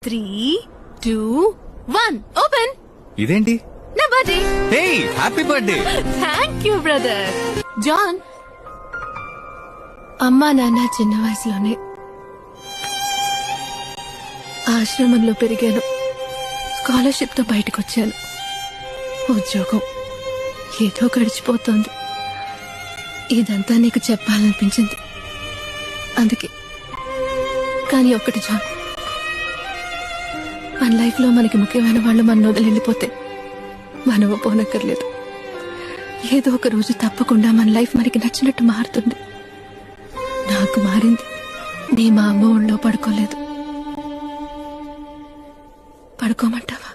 3, 2, 1 open. ఇదేంటి? నా birthday. Hey happy birthday. Thank you brother. John, అమ్మా నాన్న చిన్న వయసులోనే ఆశ్రమంలో పెరిగాను. స్కాలర్షిప్ తో బయటకు వచ్చాను. ఉద్యోగం ఏదో గడిచిపోతోంది. ఇదంతా నీకు చెప్పాలనిపించింది అందుకే. కానీ ఒక్కటి జాన్, మన లైఫ్ లో మనకి ముఖ్యమైన వాళ్ళు మన వదిలి వెళ్ళిపోతే మనము పోనక్కర్లేదు. ఏదో ఒక రోజు తప్పకుండా మన లైఫ్ మనకి నచ్చినట్టు మారుతుంది. నాకు మారింది. నీ మా అమ్మ ఒళ్ళో పడుకోలేదు. పడుకోమంటావా?